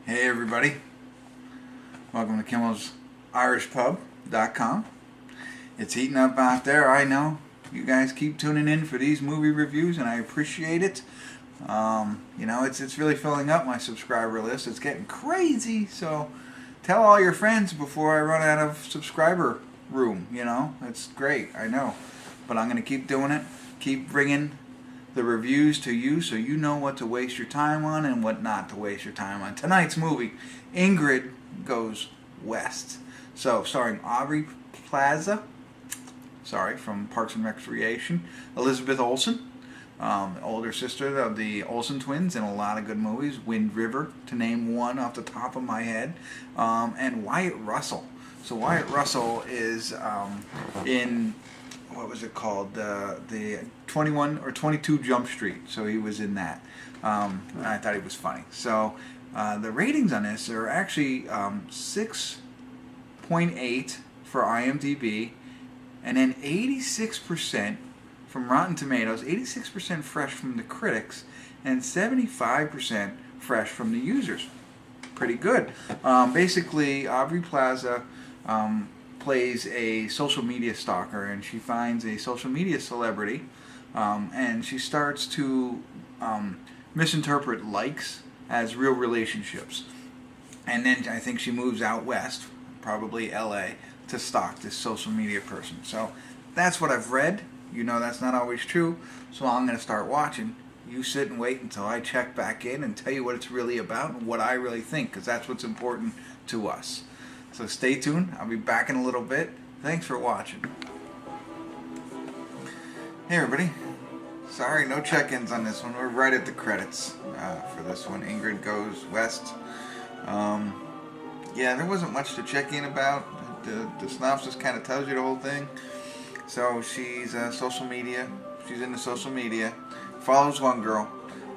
Hey everybody, welcome to Kimmel's IrishPub.com. It's heating up out there, I know. You guys keep tuning in for these movie reviews and I appreciate it. It's really filling up my subscriber list. It's getting crazy, so tell all your friends before I run out of subscriber room, It's great, I know. But I'm going to keep doing it, keep bringing the reviews to you so you know what to waste your time on and what not to waste your time on. Tonight's movie, Ingrid Goes West. So, starring Aubrey Plaza, from Parks and Recreation, Elizabeth Olsen, older sister of the Olsen twins in a lot of good movies, Wind River, to name one off the top of my head, and Wyatt Russell. So Wyatt Russell is in, what was it called, the 21 or 22 Jump Street, so he was in that. I thought he was funny. So the ratings on this are actually 6.8 for IMDb, and then 86% from Rotten Tomatoes, 86% fresh from the critics, and 75% fresh from the users. Pretty good. Basically, Aubrey Plaza plays a social media stalker, and she finds a social media celebrity, and she starts to misinterpret likes as real relationships. And then I think she moves out west, probably LA, to stalk this social media person. So that's what I've read. That's not always true, so I'm going to start watching. You sit and wait until I check back in and tell you what it's really about and what I really think, because that's what's important to us. So stay tuned. I'll be back in a little bit. Thanks for watching. Hey everybody. Sorry, no check-ins on this one. We're right at the credits for this one. Ingrid Goes West. Yeah, there wasn't much to check in about. The synopsis kind of tells you the whole thing. So she's social media. She's into social media. Follows one girl.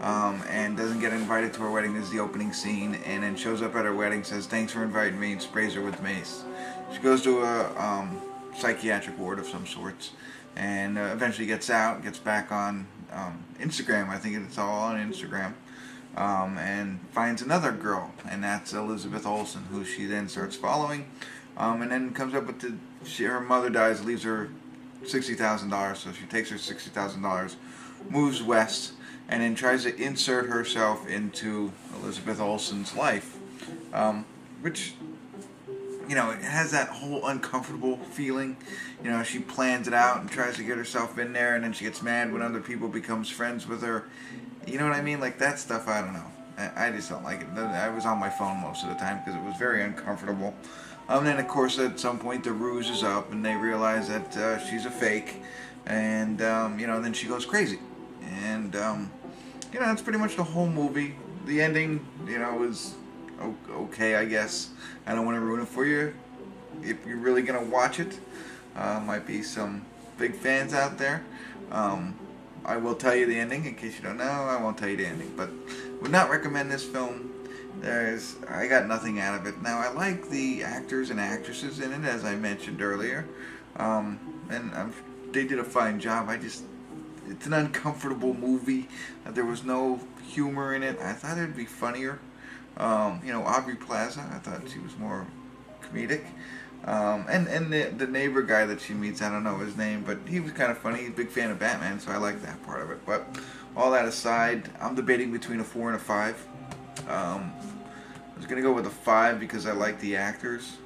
And doesn't get invited to her wedding. This is the opening scene, and then shows up at her wedding, says thanks for inviting me, and sprays her with mace. She goes to a psychiatric ward of some sorts, and eventually gets out, gets back on Instagram. I think it's all on Instagram, and finds another girl, and that's Elizabeth Olsen, who she then starts following, and then comes up with her mother dies, leaves her $60,000, so she takes her $60,000, moves west, and then tries to insert herself into Elizabeth Olsen's life, which, it has that whole uncomfortable feeling. She plans it out and tries to get herself in there, and then she gets mad when other people becomes friends with her. You know what I mean? Like, that stuff, I don't know. I just don't like it. I was on my phone most of the time because it was very uncomfortable. And then, of course, at some point, the ruse is up, and they realize that she's a fake, and, then she goes crazy. And, that's pretty much the whole movie. The ending, was okay, I guess. I don't want to ruin it for you. If you're really going to watch it, might be some big fans out there. I will tell you the ending, in case you don't know. I won't tell you the ending, but would not recommend this film. I got nothing out of it. Now, I like the actors and actresses in it, as I mentioned earlier. They did a fine job. It's an uncomfortable movie. There was no humor in it. I thought it'd be funnier. Aubrey Plaza, I thought she was more comedic. And the neighbor guy that she meets, I don't know his name, but he was kind of funny. He's a big fan of Batman, so I like that part of it. But all that aside, I'm debating between a 4 and a 5. I was going to go with a 5 because I like the actors.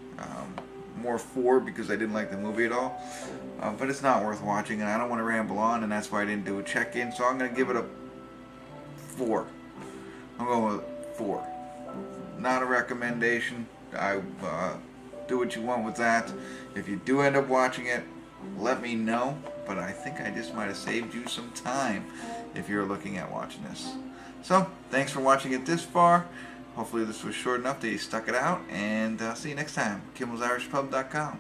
More 4 because I didn't like the movie at all. But it's not worth watching, and I don't want to ramble on, and that's why I didn't do a check-in. So I'm going to give it a 4. I'm going with 4. Not a recommendation. Do what you want with that. If you do end up watching it, let me know. But I think I just might have saved you some time if you're looking at watching this. So, thanks for watching it this far. Hopefully this was short enough that you stuck it out. And see you next time. KimmelsIrishPub.com.